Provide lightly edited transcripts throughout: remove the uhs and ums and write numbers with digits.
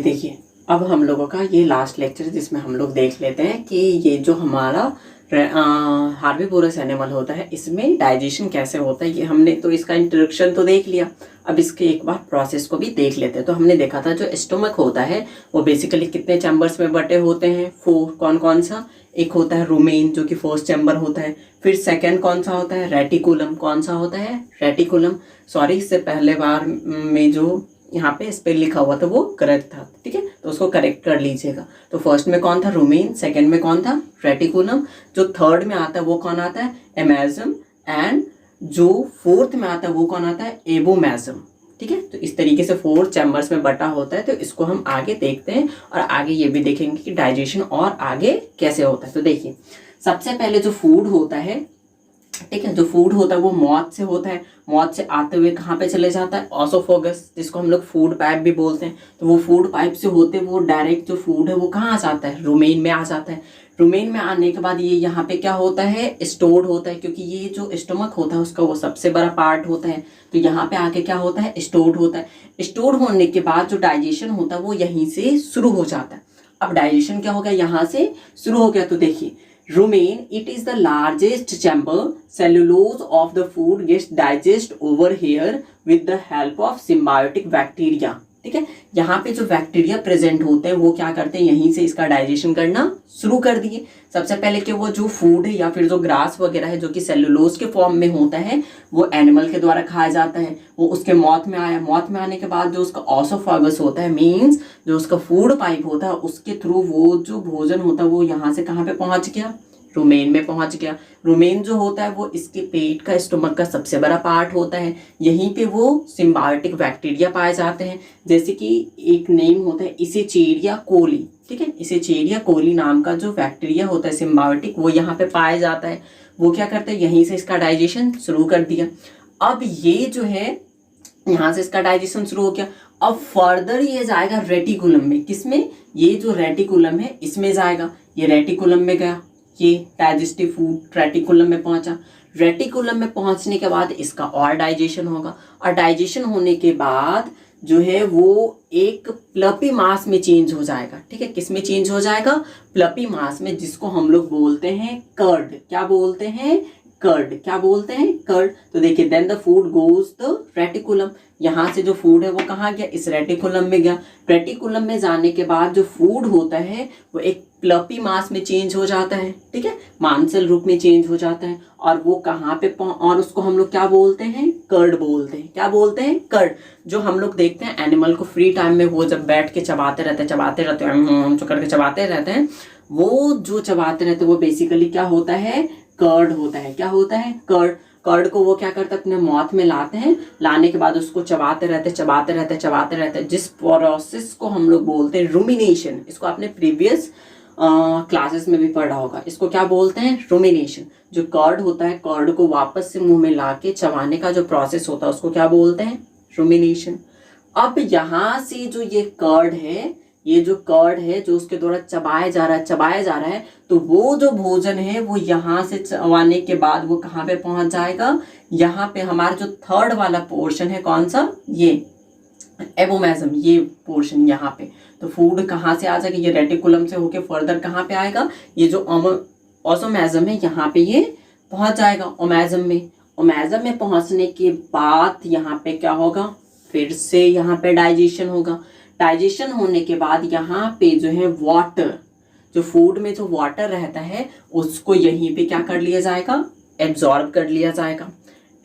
देखिए, अब हम लोगों का ये लास्ट लेक्चर है जिसमें हम लोग देख लेते हैं कि ये जो हमारा हार्बीवोरस एनिमल होता है इसमें डाइजेशन कैसे होता है। ये हमने तो इसका इंट्रोडक्शन तो देख लिया, अब इसके एक बार प्रोसेस को भी देख लेते हैं। तो हमने देखा था जो स्टोमक होता है वो बेसिकली कितने चैम्बर्स में बटे होते हैं, 4। कौन कौन सा? एक होता है रुमेन जो कि फर्स्ट चैम्बर होता है, फिर सेकेंड कौन सा होता है? रेटिकुलम। कौन सा होता है? रेटिकुलम। सॉरी, इससे पहले बार में जो यहाँ पे स्पेल लिखा हुआ था वो करेक्ट था, ठीक है, तो उसको करेक्ट कर लीजिएगा। तो फर्स्ट में कौन था? रुमेन। सेकंड में कौन था? रेटिकुलम। जो थर्ड में आता है वो कौन आता है? एमेजम। एंड जो फोर्थ में आता है वो कौन आता है? एबोमेजम। ठीक है, तो इस तरीके से 4 चैम्बर्स में बटा होता है। तो इसको हम आगे देखते हैं और आगे ये भी देखेंगे कि डाइजेशन और आगे कैसे होता है। तो देखिए, सबसे पहले जो फूड होता है, ठीक है, जो फूड होता है वो मौत से होता है। मौत से आते हुए कहाँ पे चले जाता है? ऑसोफोगस, जिसको हम लोग फूड पाइप भी बोलते हैं। तो वो फूड पाइप से होते वो डायरेक्ट जो फूड है वो कहाँ आ जाता है? रुमेन में आ जाता है। रुमेन में आने के बाद ये यहाँ पे क्या होता है? स्टोर्ड होता है, क्योंकि ये जो स्टोमक होता है उसका वो सबसे बड़ा पार्ट होता है। तो यहाँ पे आके क्या होता है? स्टोर्ड होता है। स्टोर्ड होने के बाद जो डाइजेशन होता है वो यहीं से शुरू हो जाता है। अब डाइजेशन क्या हो गया? यहाँ से शुरू हो गया। तो देखिए, rumen, it is the largest chamber. Cellulose of the food gets digest over here with the help of symbiotic bacteria. ठीक है, यहाँ पे जो बैक्टीरिया प्रेजेंट होते हैं वो क्या करते हैं? यहीं से इसका डाइजेशन करना शुरू कर दिए। सबसे पहले कि वो जो फूड है या फिर जो ग्रास वगैरह है जो कि सेलुलोज के फॉर्म में होता है वो एनिमल के द्वारा खाया जाता है। वो उसके मौत में आया। मौत में आने के बाद जो उसका ऑसोफागस होता है, मीन्स जो उसका फूड पाइप होता है, उसके थ्रू वो जो भोजन होता है वो यहाँ से कहाँ पे पहुंच गया? रुमेन में पहुंच गया। रुमेन जो होता है वो इसके पेट का, स्टोमक का सबसे बड़ा पार्ट होता है। यहीं पे वो सिम्बायोटिक बैक्टीरिया पाए जाते हैं। जैसे कि एक नेम होता है इसेचेरिया कोली, ठीक है, इसेचेरिया कोली नाम का जो बैक्टीरिया होता है सिम्बायोटिक, वो यहाँ पे पाया जाता है। वो क्या करते हैं? यहीं से इसका डाइजेशन शुरू कर दिया। अब ये जो है यहाँ से इसका डाइजेशन शुरू हो गया। अब फर्दर ये जाएगा रेटिकुलम में। किसमें? ये जो रेटिकुलम है इसमें जाएगा। ये रेटिकुलम में गया, ये डाइजेस्टिव फूड रेटिकुलम में पहुंचा। रेटिकुलम में पहुंचने के बाद इसका और डाइजेशन होगा, और डाइजेशन होने के बाद जो है वो एक प्लपी मास में चेंज हो जाएगा। ठीक है, किस में चेंज हो जाएगा? प्लपी मास में, जिसको हम लोग बोलते हैं कर्ड। क्या बोलते हैं? कर्ड। क्या बोलते हैं? कर्ड। तो देखिए, then the food goes the reticulum. यहाँ से जो फूड है वो कहाँ गया? इस रेटिकुलम में गया। रेटिकुलम में जाने के बाद जो फूड होता है वो एक प्लपी मास में चेंज हो जाता है, ठीक है, मांसल रूप में चेंज हो जाता है। और वो कहाँ पे और उसको हम लोग क्या बोलते हैं? कर्ड बोलते हैं। क्या बोलते हैं? कर्ड। जो हम लोग देखते हैं एनिमल को फ्री टाइम में वो जब बैठ के चबाते रहते हैं जो करके चबाते रहते हैं, वो जो चबाते रहते हैं वो बेसिकली क्या होता है? कर्ड होता है। क्या होता है? कर्ड। कर्ड को वो क्या करते हैं? अपने माउथ में लाते हैं। लाने के बाद उसको चबाते रहते, जिस प्रोसेस को हम लोग बोलते हैं रूमिनेशन। इसको आपने प्रीवियस क्लासेस में भी पढ़ा होगा। इसको क्या बोलते हैं? रूमिनेशन। जो कर्ड होता है, कर्ड को वापस से मुंह में लाके चबाने का जो प्रोसेस होता है उसको क्या बोलते हैं? रूमिनेशन। अब यहाँ से जो ये कर्ड है, ये जो कर्ड है जो उसके द्वारा चबाया जा रहा है, तो वो जो भोजन है वो यहाँ से चबाने के बाद वो कहाँ पे पहुंच जाएगा? यहाँ पे हमारा जो थर्ड वाला पोर्शन है, कौन सा? ये एबोमेजम, ये पोर्शन यहाँ पे। तो फूड कहाँ से आ जाएगा? ये रेटिकुलम से होके फर्दर कहाँ पे आएगा? ये जो ऑसोमेजम है यहाँ पे ये पहुंच जाएगा ओमेजम में। ओमेजम में पहुंचने के बाद यहाँ पे क्या होगा? फिर से यहाँ पे डाइजेशन होगा। डाइजेशन होने के बाद यहाँ पे जो है वाटर, जो फूड में जो वाटर रहता है उसको यहीं पे क्या कर लिया जाएगा? एब्जॉर्ब कर लिया जाएगा।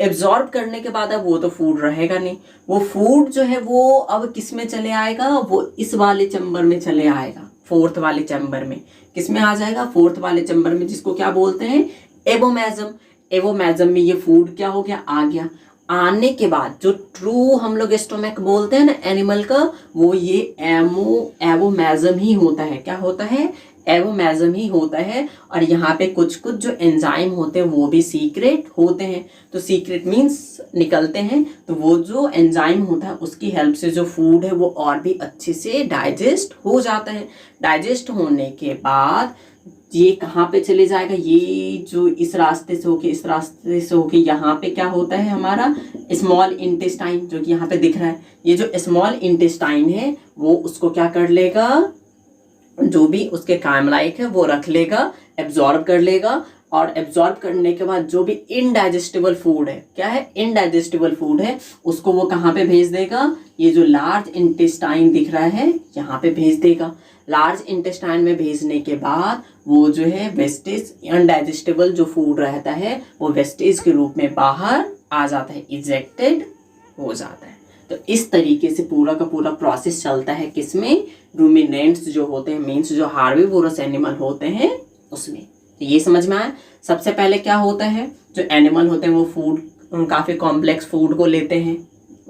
एब्जॉर्ब करने के बाद अब वो तो फूड रहेगा नहीं। वो फूड जो है वो अब किस में चले आएगा? वो इस वाले चैम्बर में चले आएगा, फोर्थ वाले चैम्बर में। किस में आ जाएगा? फोर्थ वाले चैम्बर में, जिसको क्या बोलते हैं? एबोमेजम। एबोमेजम में ये फूड क्या हो गया? आ गया। आने के बाद जो ट्रू हम लोग स्टोमक बोलते हैं ना एनिमल का, वो ये एबोमेजम ही होता है। क्या होता है? एबोमेजम ही होता है। और यहाँ पे कुछ कुछ जो एंजाइम होते हैं वो भी सीक्रेट होते हैं। तो सीक्रेट मीन्स निकलते हैं। तो वो जो एंजाइम होता है उसकी हेल्प से जो फूड है वो और भी अच्छे से डाइजेस्ट हो जाता है। डाइजेस्ट होने के बाद ये कहाँ पे चले जाएगा, ये जो इस रास्ते से होके इस रास्ते से होके यहाँ पे क्या होता है हमारा स्मॉल इंटेस्टाइन, जो कि यहाँ पे दिख रहा है। ये जो स्मॉल इंटेस्टाइन है वो उसको क्या कर लेगा, जो भी उसके काम लायक है वो रख लेगा, एब्जॉर्ब कर लेगा, और एब्जॉर्ब करने के बाद जो भी इनडाइजेस्टिबल फूड है, क्या है इनडाइजेस्टिबल फूड है, उसको वो कहाँ पे भेज देगा, ये जो लार्ज इंटेस्टाइन दिख रहा है यहाँ पे भेज देगा। लार्ज इंटेस्टाइन में भेजने के बाद वो जो है वेस्टेज, अनडाइजेस्टेबल जो फूड रहता है वो वेस्टेज के रूप में बाहर आ जाता है, इजेक्टेड हो जाता है। तो इस तरीके से पूरा का पूरा प्रोसेस चलता है किसमें, रूमिनेंट्स जो होते हैं, मीन्स जो हार्बीवोरस एनिमल होते हैं उसमें। तो ये समझ में आया। सबसे पहले क्या होता है, जो एनिमल होते हैं वो फूड, काफ़ी कॉम्प्लेक्स फूड को लेते हैं,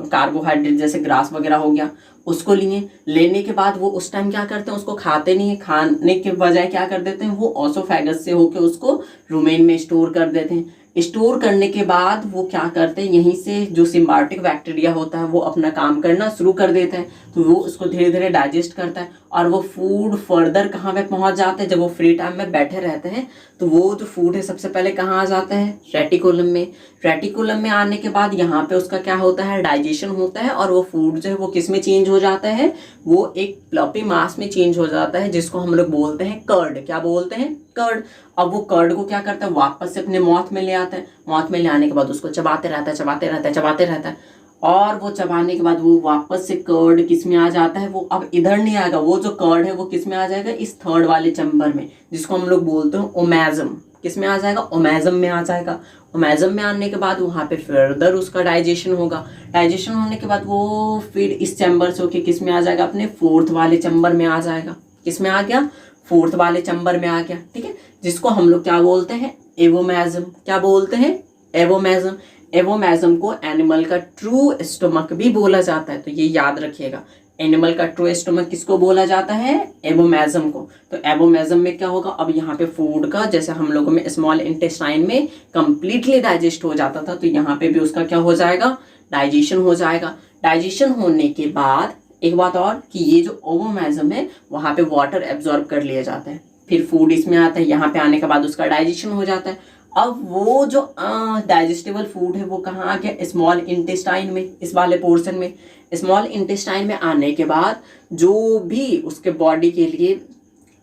कार्बोहाइड्रेट जैसे ग्रास वगैरह हो गया उसको लेने के बाद वो उस टाइम क्या करते हैं, उसको खाते नहीं है, खाने के बजाय क्या कर देते हैं, वो ऑसोफेगस से होकर उसको रूमेन में स्टोर कर देते हैं। स्टोर करने के बाद वो क्या करते हैं, यहीं से जो सिम्बायोटिक बैक्टीरिया होता है वो अपना काम करना शुरू कर देता है, तो वो उसको धीरे धीरे डाइजेस्ट करता है, और वो फूड फर्दर कहाँ पे पहुँच जाता है, जब वो फ्री टाइम में बैठे रहते हैं तो वो जो फूड है सबसे पहले कहाँ आ जाता है, रेटिकुलम में। रेटिकुलम में आने के बाद यहाँ पे उसका क्या होता है, डाइजेशन होता है, और वो फूड जो है वो किस में चेंज हो जाता है, वो एक प्लपी मास में चेंज हो जाता है, जिसको हम लोग बोलते हैं कर्ड। क्या बोलते हैं, कर्ड। अब वो कर्ड को क्या करता है, वापस से अपने माउथ में ले आता है, माउथ में ले आने के बाद उसको चबाते रहता है, चबाते रहता है, चबाते रहता है, और वो चबाने के बाद वो वापस से कर्ड किस में आ जाता है, वो अब इधर नहीं आएगा, वो जो कर्ड है वो किस में आ जाएगा, इस थर्ड वाले चैम्बर में, जिसको हम लोग बोलते हैं ओमेजम। किस में आ जाएगा, ओमेजम में आ जाएगा। ओमेजम में आने के बाद वहाँ पे फर्दर उसका डाइजेशन होगा। डाइजेशन होने के बाद वो फिर इस चैम्बर से होके किस में आ जाएगा, अपने फोर्थ वाले चैम्बर में आ जाएगा। किस में आ गया, फोर्थ वाले चैम्बर में आ गया, ठीक है, जिसको हम लोग क्या बोलते हैं, एवोमेजम। क्या बोलते हैं, एवोमेजम। एवोमेजम को एनिमल का ट्रू स्टमक भी बोला जाता है, तो ये याद रखिएगा, एनिमल का ट्रू स्टमक किसको बोला जाता है, एवोमेजम को। तो एवोमेजम में क्या होगा, अब यहाँ पे फूड का जैसे हम लोगों में स्मॉल इंटेस्टाइन में कंप्लीटली डाइजेस्ट हो जाता था, तो यहाँ पे भी उसका क्या हो जाएगा, डाइजेशन हो जाएगा। डाइजेशन होने के बाद एक बात और कि ये जो ओवोमेजम है वहाँ पे वाटर एब्जॉर्ब कर लिया जाता है, फिर फूड इसमें आता है, यहाँ पे आने के बाद उसका डाइजेशन हो जाता है। अब वो जो डाइजेस्टेबल फूड है वो कहाँ आ गया, स्मॉल इंटेस्टाइन में, इस वाले पोर्शन में। स्मॉल इंटेस्टाइन में आने के बाद जो भी उसके बॉडी के लिए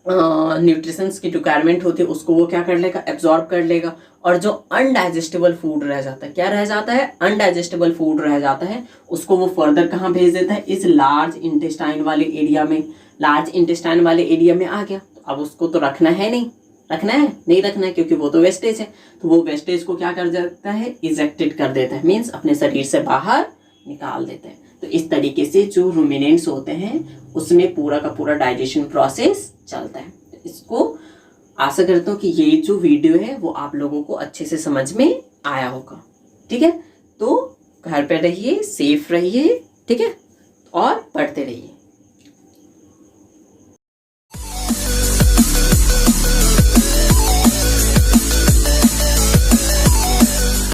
न्यूट्रिशंस की रिक्वायरमेंट होती है उसको वो क्या कर लेगा, एब्जॉर्ब कर लेगा, और जो अनडाइजेस्टेबल फूड रह जाता है, क्या रह जाता है, अनडाइजेस्टेबल फूड रह जाता है, उसको वो फर्दर कहाँ भेज देता है, इस लार्ज इंटेस्टाइन वाले एरिया में। लार्ज इंटेस्टाइन वाले एरिया में आ गया, तो अब उसको तो रखना है नहीं, रखना है नहीं रखना है, क्योंकि वो तो वेस्टेज है, तो वो वेस्टेज को क्या कर देता है, इजेक्टेड कर देता है, मीन्स अपने शरीर से बाहर निकाल देते हैं। तो इस तरीके से जो रूमिनेंट्स होते हैं उसमें पूरा का पूरा डाइजेशन प्रोसेस चलता है। तो इसको आशा करता हूँ कि ये जो वीडियो है वो आप लोगों को अच्छे से समझ में आया होगा, ठीक है। तो घर पे रहिए, सेफ रहिए, ठीक है, और पढ़ते रहिए।